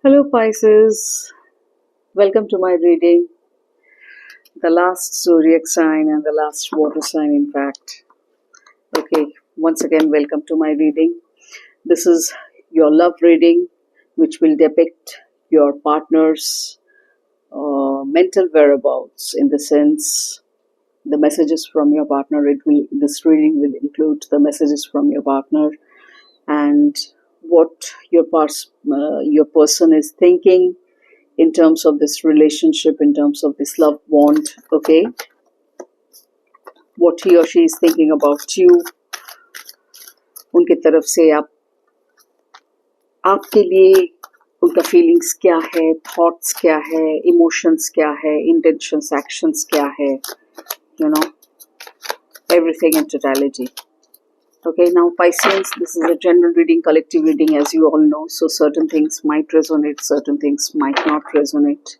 Hello, Pisces. Welcome to my reading. The last zodiac sign and the last water sign, in fact. Okay, once again, welcome to my reading. This is your love reading, which will depict your partner's mental whereabouts in the sense the messages from your partner. This reading will include the messages from your partner and what your person is thinking in terms of this relationship, in terms of this love bond, okay? What he or she is thinking about you, उनके तरफ से आपके लिए उनका feelings क्या है, thoughts क्या है, इमोशंस क्या है, इंटेंशंस, एक्शंस क्या है, you know, everything in totality. Okay, now Pisceans, this is a general reading, collective reading, as you all know, so certain things might resonate, certain things might not resonate.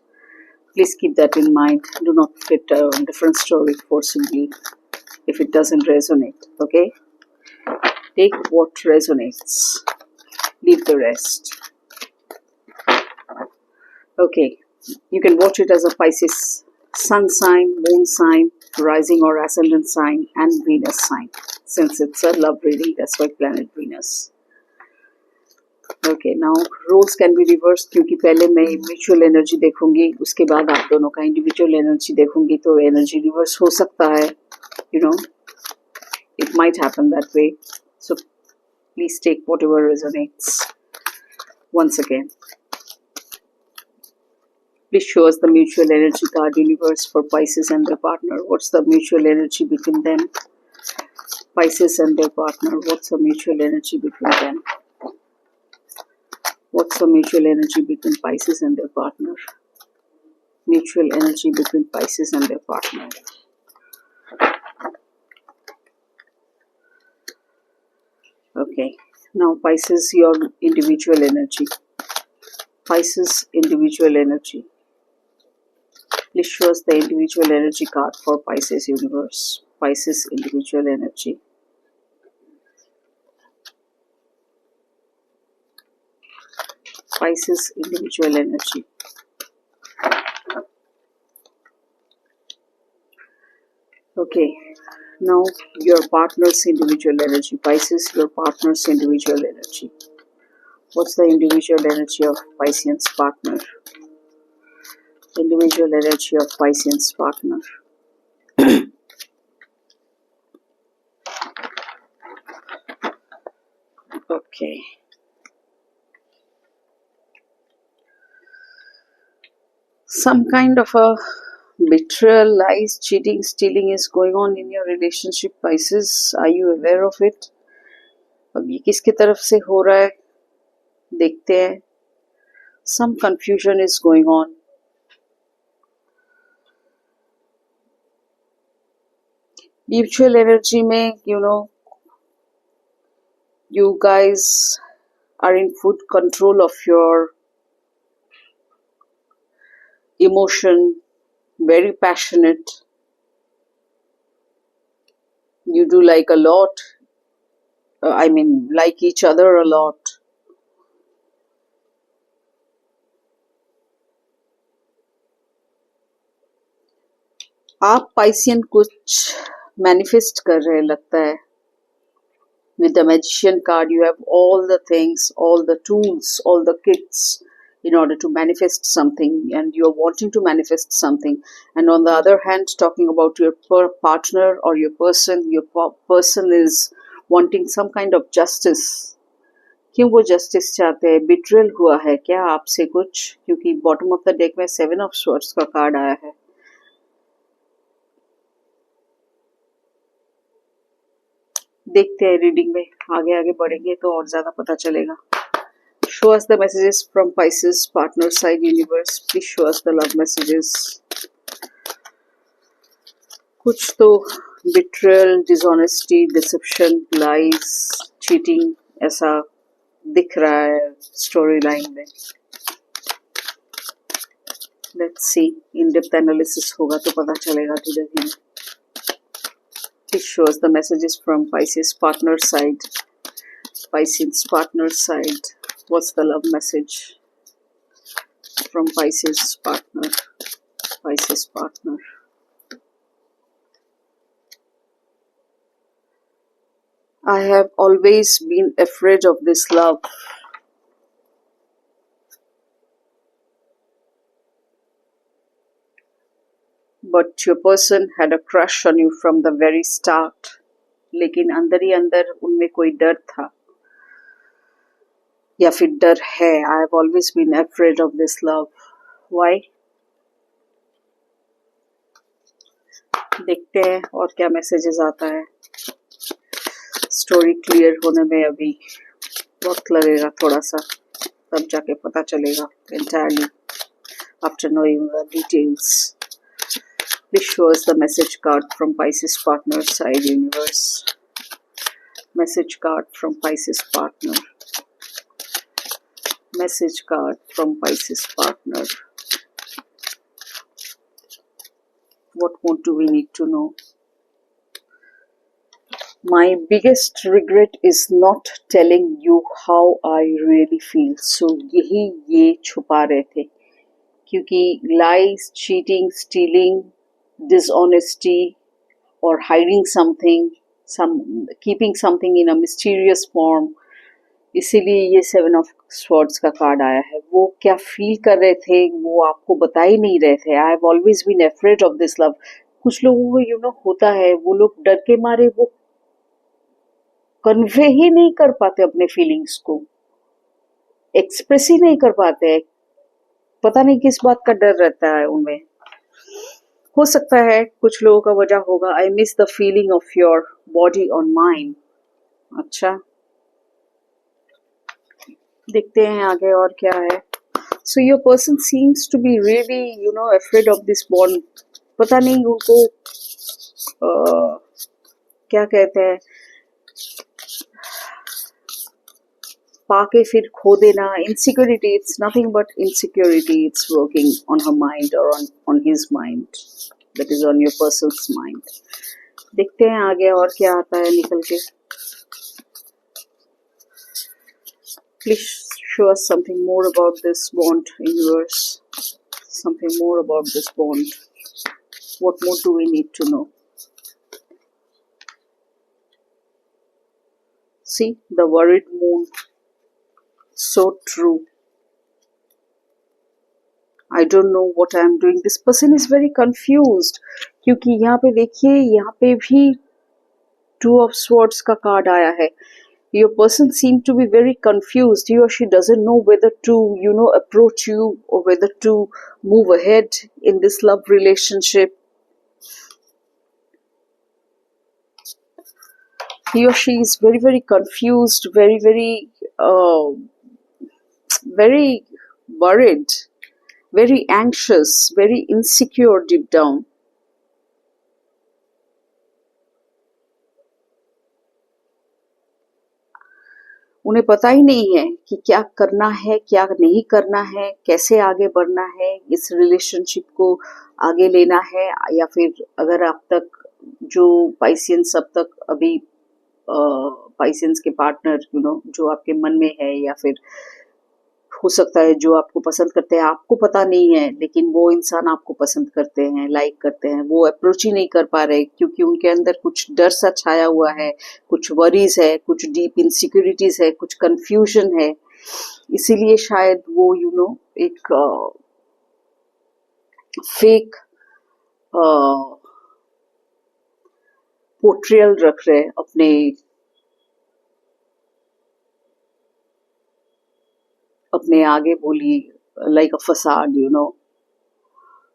Please keep that in mind. Do not fit a different story forcibly if it doesn't resonate, okay? Take what resonates. Leave the rest. Okay, you can watch it as a Pisces sun sign, moon sign, rising or ascendant sign, and Venus sign. Since it's a love reading, that's why planet Venus. Okay, now roles can be reversed क्योंकि पहले मैं mutual energy देखूंगी, उसके बाद आप दोनों का individual energy देखूंगी, तो एनर्जी रिवर्स हो सकता है, you know, it might happen that way. So please take whatever resonates. Once again, please show us the mutual energy card universe for Pisces and their partner. What's the mutual energy between them? Pisces and their partner. What's the mutual energy between them? What's the mutual energy between Pisces and their partner? Mutual energy between Pisces and their partner. Okay, now Pisces, your individual energy. Pisces, individual energy. Please show us the individual energy card for Pisces universe. Pisces, individual energy. Pisces, individual energy. Okay, now your partner's individual energy. Pisces, your partner's individual energy. What's the individual energy of Piscean's partner? Individual energy of Piscean's partner. Okay. Some kind of a betrayal, lies, cheating, stealing is going on in your relationship, Pisces. Are you aware of it? अब ये किसकी तरफ से हो रहा है देखते हैं. Some confusion is going on. Mutual energy में, you know, you guys are in full control of your emotion, very passionate. You do like a lot. Like each other a lot. आप Piscean कुछ manifest कर रहे लगता है. With the Magician card, you have all the things, all the tools, all the kits in order to manifest something, and you're wanting to manifest something. And on the other hand, talking about your partner or your person is wanting some kind of justice. क्यों वो justice चाहते हैं? Betrayal हुआ है क्या आपसे कुछ? क्योंकि bottom of the deck में 7 of Swords का card आया है. देखते हैं रीडिंग में, आगे आगे बढ़ेंगे तो और ज़्यादा पता चलेगा. Show us the messages from Pisces partner side universe. Please show us the love messages. कुछ तो betrayal, dishonesty, deception, lies, cheating ऐसा दिख रहा है स्टोरी लाइन में. Let's see, in-depth analysis होगा तो पता चलेगा धीरे-धीरे. Please show us the messages from Pisces partner side. Pisces partner side. What's the love message? from Pisces partner. Pisces partner. I have always been afraid of this love. But your person had a crush on you from the very start. लेकिन अंदर ही अंदर उनमें कोई डर था या फिर डर है. I have always been afraid of this love. Why? देखते हैं और क्या मैसेजेस आता है. स्टोरी क्लियर होने में अभी वक्त लगेगा थोड़ा सा, तब जाके पता चलेगा entirely after knowing the details. Please show us the message card from Pisces partner side, universe. Message card from Pisces partner. Message card from Pisces partner. What more do we need to know? My biggest regret is not telling you how I really feel. So यही ये छुपा रहे थे, क्योंकि lies, cheating, stealing, dishonesty, or hiding something, keeping something in a mysterious form. इसीलिए ये 7 of Swords का card आया है. वो क्या फील कर रहे थे वो आपको बता ही नहीं रहे थे. I have always been afraid of this love. कुछ लोगों को होता है, वो लोग डर के मारे वो कन्वे ही नहीं कर पाते अपने फीलिंग्स को, एक्सप्रेस ही नहीं कर पाते. पता नहीं किस बात का डर रहता है उनमें. हो सकता है कुछ लोगों का वजह होगा I miss the feeling of your body on mind. अच्छा, देखते हैं आगे और क्या है. So your person seems to be really afraid of this bond. पता नहीं उनको क्या कहते हैं, पाके फिर खो देना. Insecurity, it's nothing but insecurity. It's working on her mind और on his mind, that is on your person's mind. देखते हैं आगे और क्या आता है निकल के. Please show us something more about this bond, universe. Something more about this bond. What more do we need to know? See, the worried moon. So true. I don't know what I am doing. This person is very confused. क्योंकि यहाँ पे देखिए, यहाँ पे भी 2 of Swords का card आया है. Your person seems to be very confused. He or she doesn't know whether to, approach you or whether to move ahead in this love relationship. He or she is very, very confused, very, very worried, very anxious, very insecure deep down. उन्हें पता ही नहीं है कि क्या करना है, क्या नहीं करना है, कैसे आगे बढ़ना है, इस रिलेशनशिप को आगे लेना है, या फिर अगर आप तक जो पाइसियंस अब तक अभी पाइसियंस के पार्टनर जो आपके मन में है, या फिर हो सकता है जो आपको पसंद करते हैं, आपको पता नहीं है लेकिन वो इंसान आपको पसंद करते हैं, लाइक करते हैं, वो अप्रोच ही नहीं कर पा रहे क्योंकि उनके अंदर कुछ डर सा छाया हुआ है, कुछ वरीज है, कुछ डीप इनसिक्योरिटीज है, कुछ कंफ्यूजन है. इसीलिए शायद वो एक फेक पोर्ट्रियल रख रहे अपने आगे बोलिए, like a facade,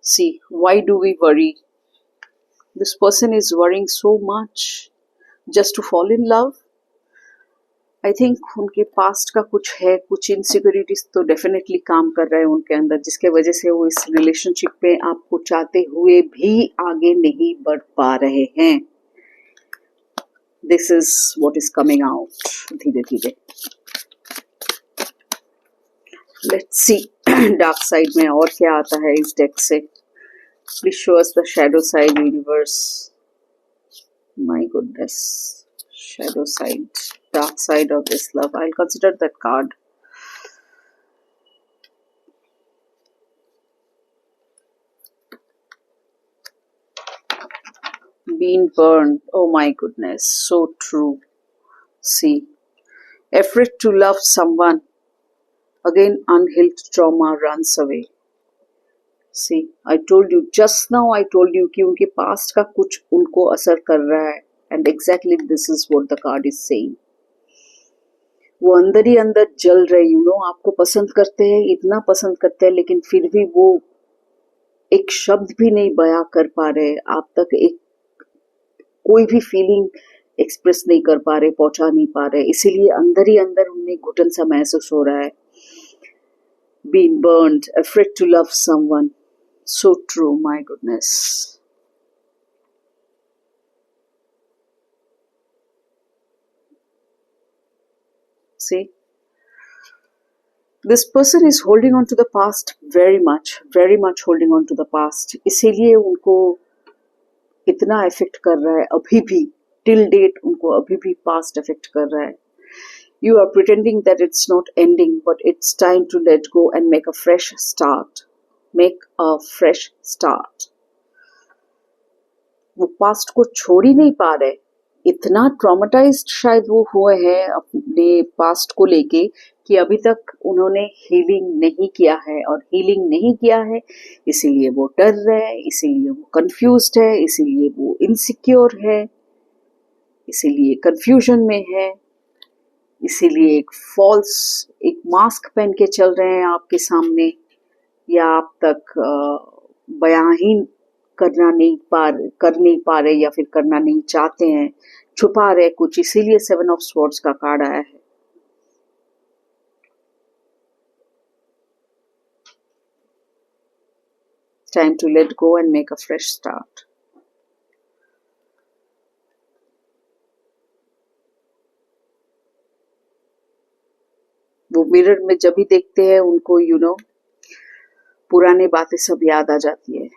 See, why do we worry? This person is worrying so much just to fall in love. I think उनके पास्ट का कुछ है, कुछ इनसिक्योरिटीज तो डेफिनेटली काम कर रहे हैं उनके अंदर, जिसके वजह से वो इस रिलेशनशिप पे आपको चाहते हुए भी आगे नहीं बढ़ पा रहे हैं. This is what is coming out धीरे धीरे. लेट्स सी डार्क साइड में और क्या आता है इस डेक से. Please show us the shadow side, universe. My goodness, shadow side, dark side of this love. I'll consider that card. been burned. Oh my goodness, so true. See, afraid to love someone, again unhealed trauma runs away. See, I told you just now, I told you कि उनके past का कुछ उनको असर कर रहा है, and exactly this is what the card is saying. वो अंदर ही अंदर जल रहे, आपको पसंद करते हैं, इतना पसंद करते हैं, लेकिन फिर भी वो एक शब्द भी नहीं बयां कर पा रहे, आप तक एक कोई भी फीलिंग एक्सप्रेस नहीं कर पा रहे, पहुंचा नहीं पा रहे, इसीलिए अंदर ही अंदर उन्हें घुटन सा महसूस हो रहा है. Being burned, afraid to love someone. So true, my goodness. See, this person is holding on to the past very much holding on to the past. इसीलिए उनको इतना अफेक्ट कर रहा है अभी भी, टिल डेट उनको अभी भी पास्ट अफेक्ट कर रहा है. You are pretending that it's not ending, but it's time to let go and make a fresh start. Make a fresh start. वो पास्ट को छोड़ ही नहीं पा रहे, इतना ट्रॉमेटाइज्ड शायद वो हुए हैं अपने पास्ट को लेके कि अभी तक उन्होंने हीलिंग नहीं किया है, और हीलिंग नहीं किया है इसीलिए वो डर रहे हैं, इसीलिए वो कंफ्यूज्ड है, इसीलिए वो इनसिक्योर है, इसीलिए कंफ्यूजन में है, इसीलिए एक मास्क पहन के चल रहे हैं आपके सामने, या आप तक बयां ही कर नहीं पा रहे, या फिर करना नहीं चाहते हैं, छुपा रहे कुछ, इसीलिए 7 ऑफ स्वॉर्ड्स का कार्ड आया है. Time to let go and make a fresh start. वो मिरर में जब भी देखते हैं उनको पुरानी बातें सब याद आ जाती है,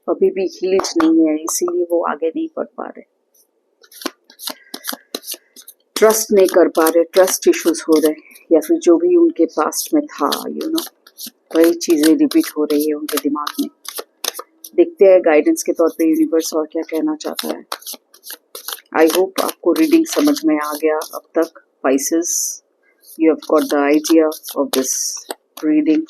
अभी भी हील्ड नहीं है, इसीलिए वो आगे नहीं बढ़ पा रहे, ट्रस्ट नहीं कर पा रहे, ट्रस्ट इश्यूज हो रहे, या फिर जो भी उनके पास्ट में था वही चीजें रिपीट हो रही है उनके दिमाग में. देखते हैं गाइडेंस के तौर पे यूनिवर्स और क्या कहना चाहता है. आई होप आपको रीडिंग समझ में आ गया अब तक. Pisces, you have got the idea of this reading.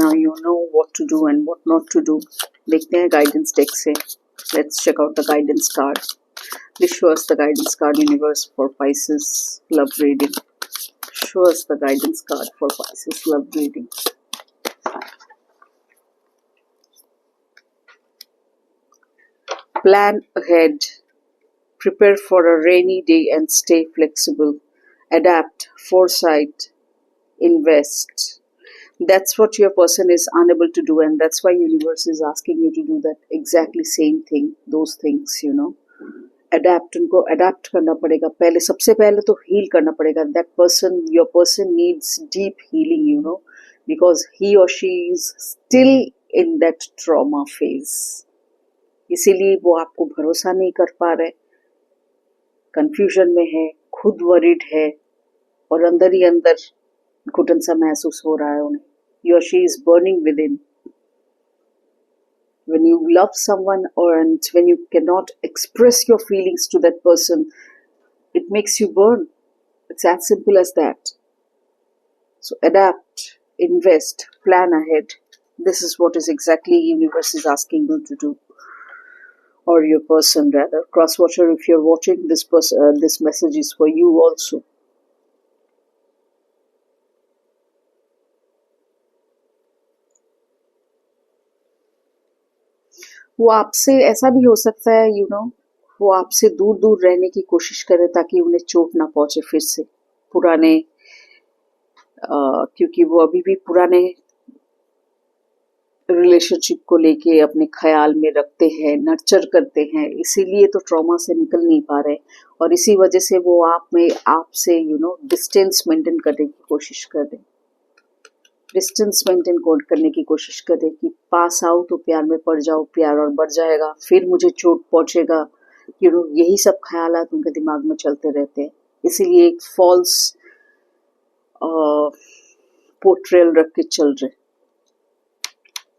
Now you know what to do and what not to do. देखते हैं गाइडेंस डेक से. Let's check out the guidance card. Please show us the guidance card, universe, for Pisces love reading. Show us the guidance card for Pisces love reading. Plan ahead. Prepare for a rainy day and stay flexible. Adapt. Foresight. Invest. That's what your person is unable to do, and that's why universe is asking you to do that exactly same thing, those things, Adapt. उनको adapt करना पड़ेगा. पहले सबसे पहले तो heal करना पड़ेगा. That person, your person needs deep healing, because he or she is still in that trauma phase. इसीलिए वो आपको भरोसा नहीं कर पा रहे, कंफ्यूजन में है, खुद वरीड है, और अंदर ही अंदर घुटन सा महसूस हो रहा है उन्हें. He or she is burning within. When you love someone, and when you cannot express your feelings to that person, it makes you burn. It's as simple as that. So adapt, invest, plan ahead. This is what is exactly universe is asking you to do. Or your person rather. Cross watcher, if you're watching this this message is for you also. वो आपसे ऐसा भी हो सकता है वो आपसे दूर दूर रहने की कोशिश करे ताकि उन्हें चोट ना पहुंचे फिर से पुराने, क्योंकि वो अभी भी पुराने रिलेशनशिप को लेके अपने ख्याल में रखते हैं, नर्चर करते हैं, इसीलिए तो ट्रॉमा से निकल नहीं पा रहे, और इसी वजह से वो आपसे डिस्टेंस मेंटेन करने की कोशिश कर रहे, डिस्टेंस मेंटेन करने की कोशिश कर रहे कि पास आओ तो प्यार में पड़ जाओ, प्यार और बढ़ जाएगा, फिर मुझे चोट पहुंचेगा, यही सब ख्यालात उनके दिमाग में चलते रहते हैं. इसीलिए एक फॉल्स पोर्ट्रेल रख के चल रहे.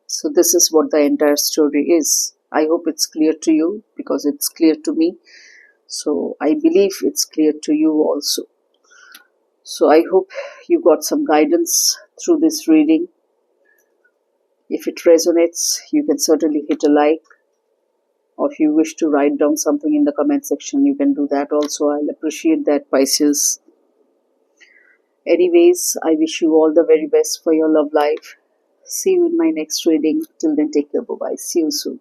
So this is what the entire story is. I hope it's clear to you because it's clear to me. So I believe it's clear to you also. So I hope you got some guidance through this reading. If it resonates, you can certainly hit a like. Or if you wish to write down something in the comment section, you can do that also. I'll appreciate that, Pisces. Anyways, I wish you all the very best for your love life. See you in my next reading. Till then, take care. Bye-bye. See you soon.